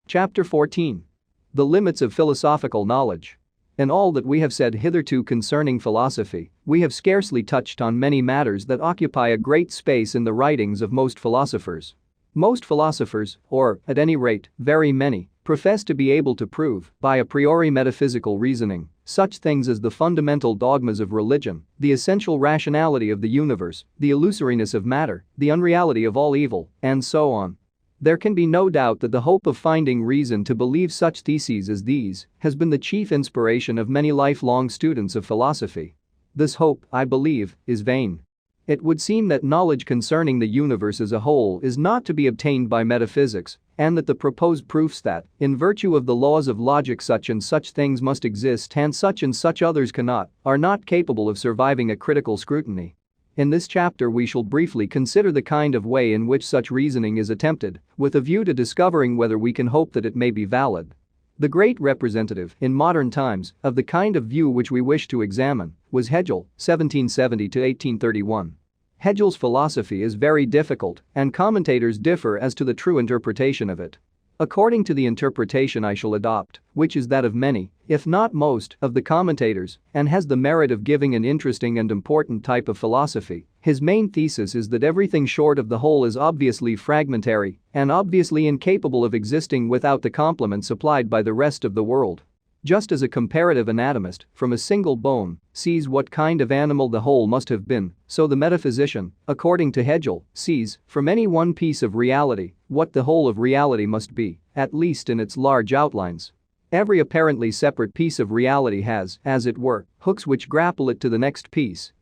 Chapter 14. The limits of philosophical knowledge. In all that we have said hitherto concerning philosophy, we have scarcely touched on many matters that occupy a great space in the writings of most philosophers. Most philosophers, or, at any rate, very many, profess to be able to prove, by a priori metaphysical reasoning, such things as the fundamental dogmas of religion, the essential rationality of the universe, the illusoriness of matter, the unreality of all evil, and so on. There can be no doubt that the hope of finding reason to believe such theses as these has been the chief inspiration of many lifelong students of philosophy. This hope, I believe, is vain. It would seem that knowledge concerning the universe as a whole is not to be obtained by metaphysics, and that the proposed proofs that, in virtue of the laws of logic, such and such things must exist and such others cannot, are not capable of surviving a critical scrutiny. In this chapter we shall briefly consider the kind of way in which such reasoning is attempted, with a view to discovering whether we can hope that it may be valid. The great representative, in modern times, of the kind of view which we wish to examine was Hegel, 1770 to 1831. Hegel's philosophy is very difficult, and commentators differ as to the true interpretation of it. According to the interpretation I shall adopt, which is that of many, if not most, of the commentators, and has the merit of giving an interesting and important type of philosophy, his main thesis is that everything short of the whole is obviously fragmentary and obviously incapable of existing without the complement supplied by the rest of the world. Just as a comparative anatomist, from a single bone, sees what kind of animal the whole must have been, so the metaphysician, according to Hegel, sees, from any one piece of reality, what the whole of reality must be, at least in its large outlines. Every apparently separate piece of reality has, as it were, hooks which grapple it to the next piece,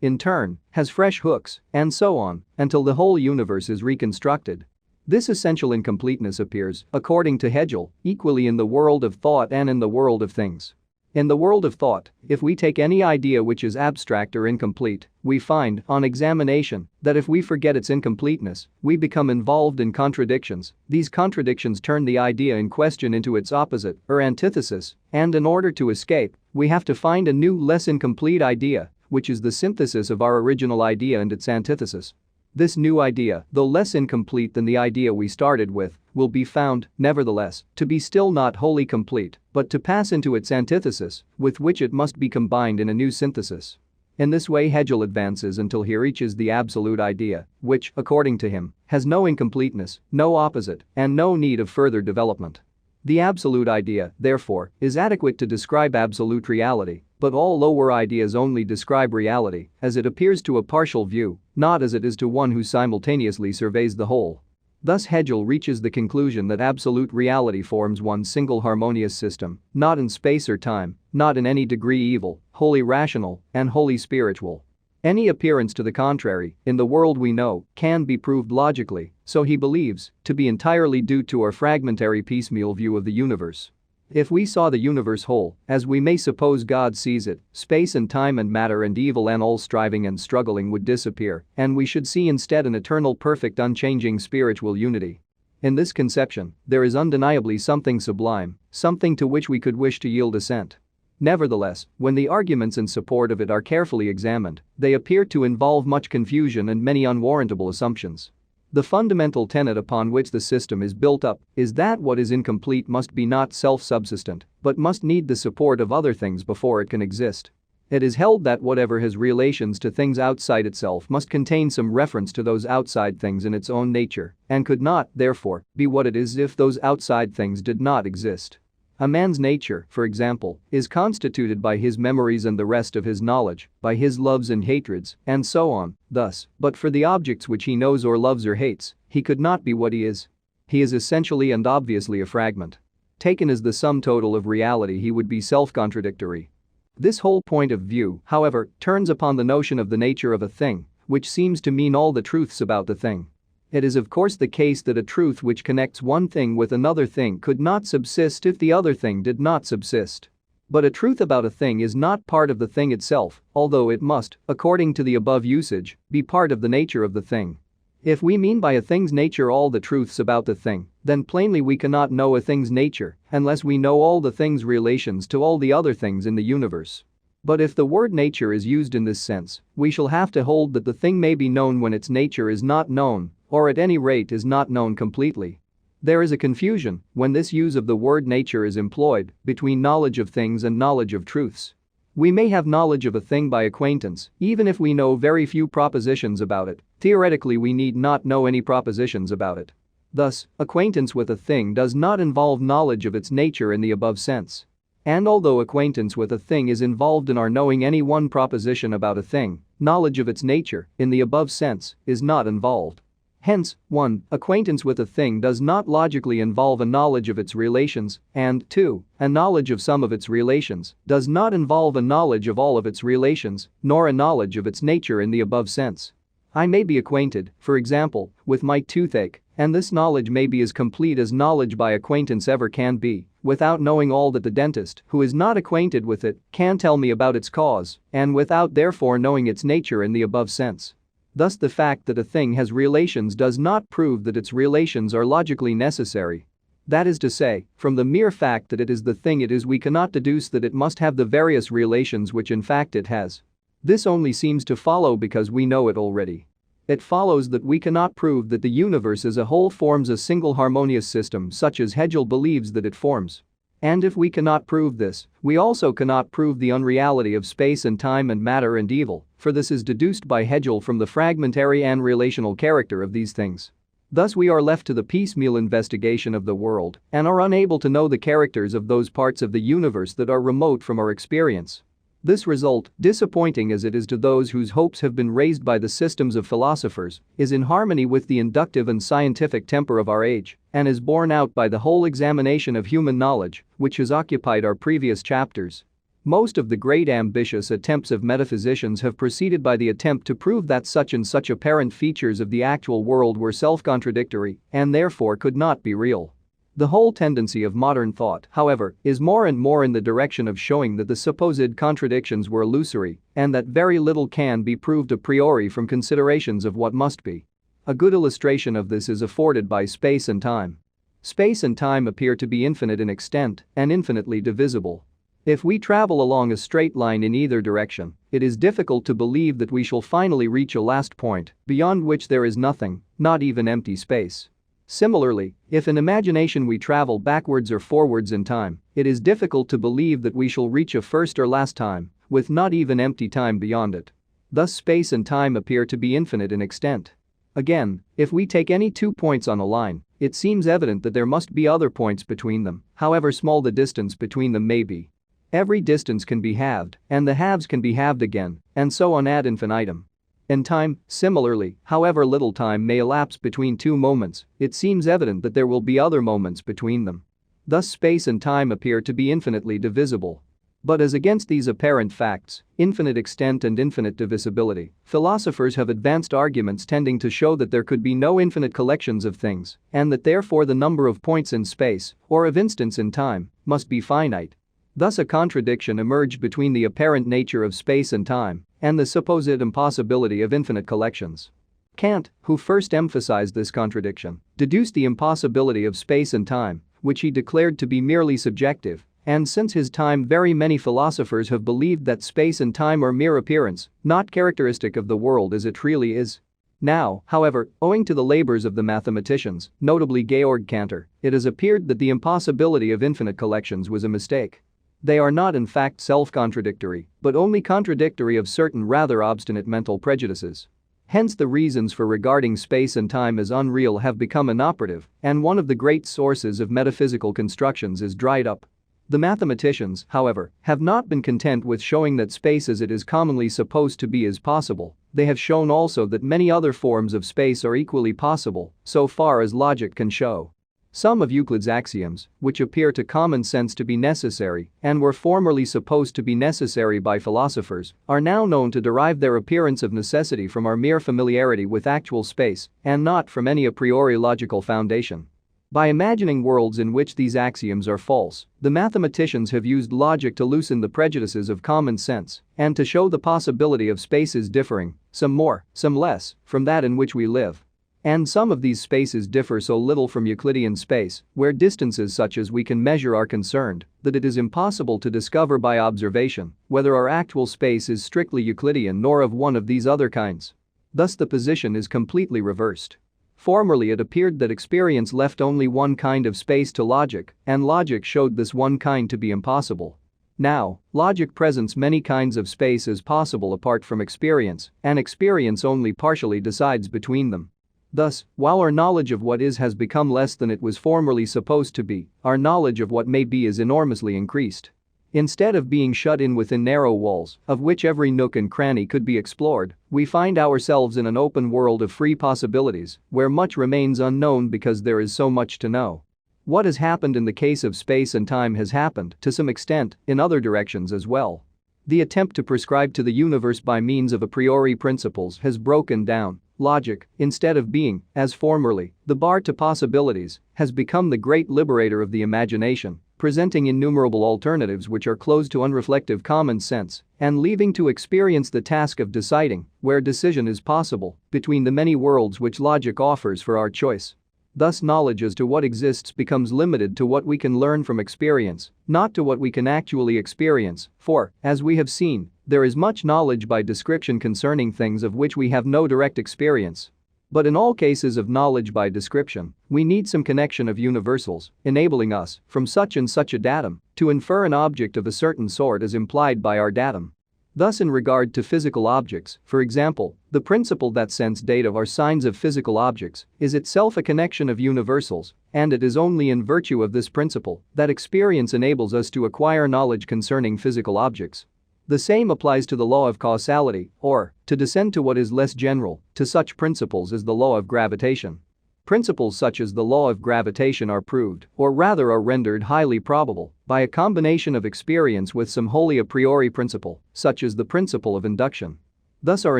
in turn, has fresh hooks, and so on, until the whole universe is reconstructed. This essential incompleteness appears, according to Hegel, equally in the world of thought and in the world of things. In the world of thought, if we take any idea which is abstract or incomplete, we find, on examination, that if we forget its incompleteness, we become involved in contradictions. These contradictions turn the idea in question into its opposite, or antithesis, and in order to escape, we have to find a new, less incomplete idea, which is the synthesis of our original idea and its antithesis. This new idea, though less incomplete than the idea we started with, will be found, nevertheless, to be still not wholly complete, but to pass into its antithesis, with which it must be combined in a new synthesis. In this way Hegel advances until he reaches the absolute idea, which, according to him, has no incompleteness, no opposite, and no need of further development. The absolute idea, therefore, is adequate to describe absolute reality, but all lower ideas only describe reality as it appears to a partial view, not as it is to one who simultaneously surveys the whole. Thus Hegel reaches the conclusion that absolute reality forms one single harmonious system, not in space or time, not in any degree evil, wholly rational, and wholly spiritual. Any appearance to the contrary, in the world we know, can be proved logically, so he believes, to be entirely due to our fragmentary piecemeal view of the universe. If we saw the universe whole, as we may suppose God sees it, space and time and matter and evil and all striving and struggling would disappear, and we should see instead an eternal, perfect, unchanging spiritual unity. In this conception, there is undeniably something sublime, something to which we could wish to yield assent. Nevertheless, when the arguments in support of it are carefully examined, they appear to involve much confusion and many unwarrantable assumptions. The fundamental tenet upon which the system is built up is that what is incomplete must be not self-subsistent, but must need the support of other things before it can exist. It is held that whatever has relations to things outside itself must contain some reference to those outside things in its own nature, and could not, therefore, be what it is if those outside things did not exist. A man's nature, for example, is constituted by his memories and the rest of his knowledge, by his loves and hatreds, and so on. Thus, but for the objects which he knows or loves or hates, he could not be what he is. He is essentially and obviously a fragment. Taken as the sum total of reality, he would be self-contradictory. This whole point of view, however, turns upon the notion of the nature of a thing, which seems to mean all the truths about the thing. It is of course the case that a truth which connects one thing with another thing could not subsist if the other thing did not subsist. But a truth about a thing is not part of the thing itself, although it must, according to the above usage, be part of the nature of the thing. If we mean by a thing's nature all the truths about the thing, then plainly we cannot know a thing's nature unless we know all the thing's relations to all the other things in the universe. But if the word nature is used in this sense, we shall have to hold that the thing may be known when its nature is not known, or at any rate is not known completely. There is a confusion, when this use of the word nature is employed, between knowledge of things and knowledge of truths. We may have knowledge of a thing by acquaintance, even if we know very few propositions about it. Theoretically, we need not know any propositions about it. Thus, acquaintance with a thing does not involve knowledge of its nature in the above sense. And although acquaintance with a thing is involved in our knowing any one proposition about a thing, knowledge of its nature, in the above sense, is not involved. Hence, 1. Acquaintance with a thing does not logically involve a knowledge of its relations, and 2. A knowledge of some of its relations does not involve a knowledge of all of its relations, nor a knowledge of its nature in the above sense. I may be acquainted, for example, with my toothache, and this knowledge may be as complete as knowledge by acquaintance ever can be, without knowing all that the dentist, who is not acquainted with it, can tell me about its cause, and without therefore knowing its nature in the above sense. Thus, the fact that a thing has relations does not prove that its relations are logically necessary. That is to say, from the mere fact that it is the thing it is, we cannot deduce that it must have the various relations which in fact it has. This only seems to follow because we know it already. It follows that we cannot prove that the universe as a whole forms a single harmonious system such as Hegel believes that it forms. And if we cannot prove this, we also cannot prove the unreality of space and time and matter and evil, for this is deduced by Hegel from the fragmentary and relational character of these things. Thus we are left to the piecemeal investigation of the world and are unable to know the characters of those parts of the universe that are remote from our experience. This result, disappointing as it is to those whose hopes have been raised by the systems of philosophers, is in harmony with the inductive and scientific temper of our age and is borne out by the whole examination of human knowledge, which has occupied our previous chapters. Most of the great ambitious attempts of metaphysicians have proceeded by the attempt to prove that such and such apparent features of the actual world were self-contradictory and therefore could not be real. The whole tendency of modern thought, however, is more and more in the direction of showing that the supposed contradictions were illusory and that very little can be proved a priori from considerations of what must be. A good illustration of this is afforded by space and time. Space and time appear to be infinite in extent and infinitely divisible. If we travel along a straight line in either direction, it is difficult to believe that we shall finally reach a last point beyond which there is nothing, not even empty space. Similarly, if in imagination we travel backwards or forwards in time, it is difficult to believe that we shall reach a first or last time, with not even empty time beyond it. Thus space and time appear to be infinite in extent. Again, if we take any 2 points on a line, it seems evident that there must be other points between them, however small the distance between them may be. Every distance can be halved, and the halves can be halved again, and so on ad infinitum. In time, similarly, however little time may elapse between 2 moments, it seems evident that there will be other moments between them. Thus space and time appear to be infinitely divisible. But as against these apparent facts, infinite extent and infinite divisibility, philosophers have advanced arguments tending to show that there could be no infinite collections of things, and that therefore the number of points in space, or of instants in time, must be finite. Thus a contradiction emerged between the apparent nature of space and time and the supposed impossibility of infinite collections. Kant, who first emphasized this contradiction, deduced the impossibility of space and time, which he declared to be merely subjective, and since his time very many philosophers have believed that space and time are mere appearance, not characteristic of the world as it really is. Now, however, owing to the labors of the mathematicians, notably Georg Cantor, it has appeared that the impossibility of infinite collections was a mistake. They are not in fact self-contradictory, but only contradictory of certain rather obstinate mental prejudices. Hence the reasons for regarding space and time as unreal have become inoperative, and one of the great sources of metaphysical constructions is dried up. The mathematicians, however, have not been content with showing that space as it is commonly supposed to be is possible, they have shown also that many other forms of space are equally possible, so far as logic can show. Some of Euclid's axioms, which appear to common sense to be necessary and were formerly supposed to be necessary by philosophers, are now known to derive their appearance of necessity from our mere familiarity with actual space and not from any a priori logical foundation. By imagining worlds in which these axioms are false, the mathematicians have used logic to loosen the prejudices of common sense and to show the possibility of spaces differing, some more, some less, from that in which we live. And some of these spaces differ so little from Euclidean space, where distances such as we can measure are concerned, that it is impossible to discover by observation whether our actual space is strictly Euclidean nor of one of these other kinds. Thus the position is completely reversed. Formerly it appeared that experience left only one kind of space to logic, and logic showed this one kind to be impossible. Now, logic presents many kinds of space as possible apart from experience, and experience only partially decides between them. Thus, while our knowledge of what is has become less than it was formerly supposed to be, our knowledge of what may be is enormously increased. Instead of being shut in within narrow walls, of which every nook and cranny could be explored, we find ourselves in an open world of free possibilities, where much remains unknown because there is so much to know. What has happened in the case of space and time has happened, to some extent, in other directions as well. The attempt to prescribe to the universe by means of a priori principles has broken down. Logic, instead of being, as formerly, the bar to possibilities, has become the great liberator of the imagination, presenting innumerable alternatives which are closed to unreflective common sense, and leaving to experience the task of deciding, where decision is possible, between the many worlds which logic offers for our choice. Thus knowledge as to what exists becomes limited to what we can learn from experience, not to what we can actually experience, for, as we have seen, there is much knowledge by description concerning things of which we have no direct experience. But in all cases of knowledge by description, we need some connection of universals, enabling us, from such and such a datum, to infer an object of a certain sort as implied by our datum. Thus in regard to physical objects, for example, the principle that sense data are signs of physical objects is itself a connection of universals, and it is only in virtue of this principle that experience enables us to acquire knowledge concerning physical objects. The same applies to the law of causality, or, to descend to what is less general, to such principles as the law of gravitation. Principles such as the law of gravitation are proved, or rather are rendered highly probable, by a combination of experience with some wholly a priori principle, such as the principle of induction. Thus our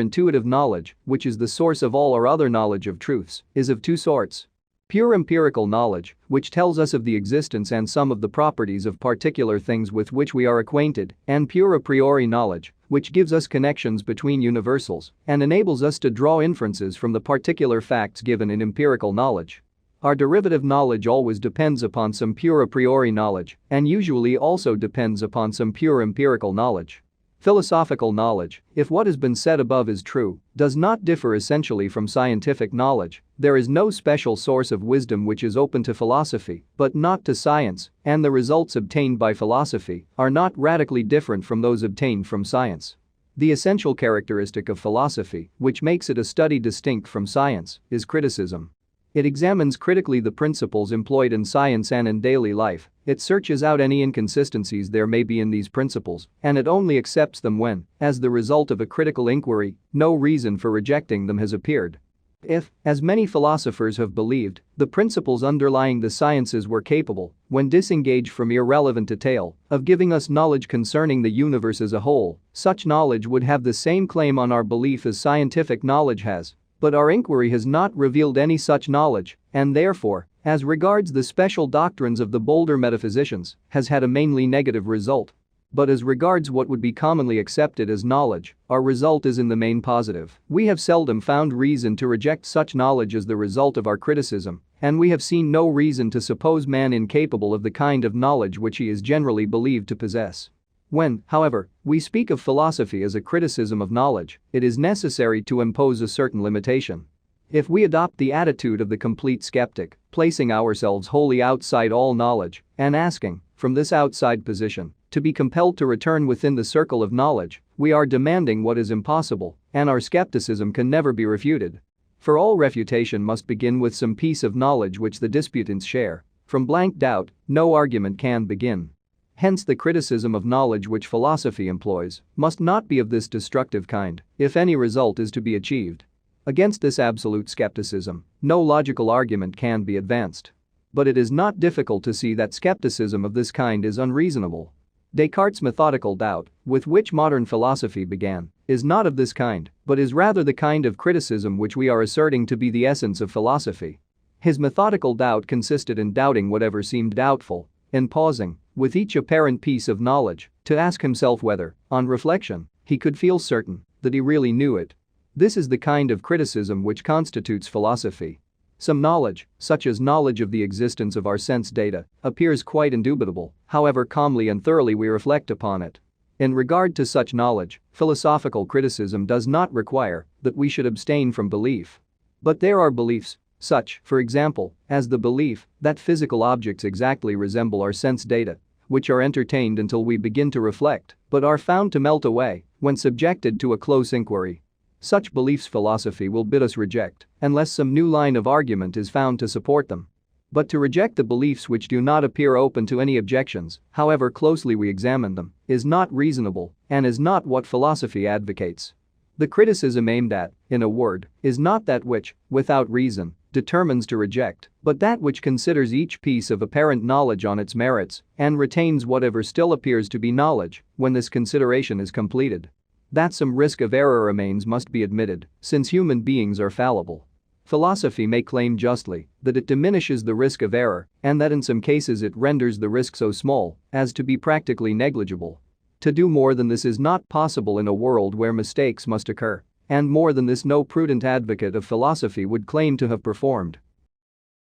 intuitive knowledge, which is the source of all our other knowledge of truths, is of two sorts. Pure empirical knowledge, which tells us of the existence and some of the properties of particular things with which we are acquainted, and pure a priori knowledge, which gives us connections between universals and enables us to draw inferences from the particular facts given in empirical knowledge. Our derivative knowledge always depends upon some pure a priori knowledge and usually also depends upon some pure empirical knowledge. Philosophical knowledge, if what has been said above is true, does not differ essentially from scientific knowledge. There is no special source of wisdom which is open to philosophy, but not to science, and the results obtained by philosophy are not radically different from those obtained from science. The essential characteristic of philosophy, which makes it a study distinct from science, is criticism. It examines critically the principles employed in science and in daily life, it searches out any inconsistencies there may be in these principles, and it only accepts them when, as the result of a critical inquiry, no reason for rejecting them has appeared. If, as many philosophers have believed, the principles underlying the sciences were capable, when disengaged from irrelevant detail, of giving us knowledge concerning the universe as a whole, such knowledge would have the same claim on our belief as scientific knowledge has. But our inquiry has not revealed any such knowledge, and therefore, as regards the special doctrines of the bolder metaphysicians, has had a mainly negative result. But as regards what would be commonly accepted as knowledge, our result is in the main positive. We have seldom found reason to reject such knowledge as the result of our criticism, and we have seen no reason to suppose man incapable of the kind of knowledge which he is generally believed to possess. When, however, we speak of philosophy as a criticism of knowledge, it is necessary to impose a certain limitation. If we adopt the attitude of the complete skeptic, placing ourselves wholly outside all knowledge and asking, from this outside position, to be compelled to return within the circle of knowledge, we are demanding what is impossible, and our skepticism can never be refuted. For all refutation must begin with some piece of knowledge which the disputants share. From blank doubt, no argument can begin. Hence the criticism of knowledge which philosophy employs must not be of this destructive kind if any result is to be achieved. Against this absolute skepticism, no logical argument can be advanced. But it is not difficult to see that skepticism of this kind is unreasonable. Descartes' methodical doubt, with which modern philosophy began, is not of this kind, but is rather the kind of criticism which we are asserting to be the essence of philosophy. His methodical doubt consisted in doubting whatever seemed doubtful, in pausing, with each apparent piece of knowledge, to ask himself whether, on reflection, he could feel certain that he really knew it. This is the kind of criticism which constitutes philosophy. Some knowledge, such as knowledge of the existence of our sense data, appears quite indubitable, however calmly and thoroughly we reflect upon it. In regard to such knowledge, philosophical criticism does not require that we should abstain from belief. But there are beliefs Such, for example, as the belief that physical objects exactly resemble our sense data, which are entertained until we begin to reflect, but are found to melt away when subjected to a close inquiry. Such beliefs philosophy will bid us reject unless some new line of argument is found to support them. But to reject the beliefs which do not appear open to any objections, however closely we examine them, is not reasonable and is not what philosophy advocates. The criticism aimed at, in a word, is not that which, without reason, determines to reject, but that which considers each piece of apparent knowledge on its merits and retains whatever still appears to be knowledge when this consideration is completed. That some risk of error remains must be admitted, since human beings are fallible. Philosophy may claim justly that it diminishes the risk of error and that in some cases it renders the risk so small as to be practically negligible. To do more than this is not possible in a world where mistakes must occur, and more than this no prudent advocate of philosophy would claim to have performed.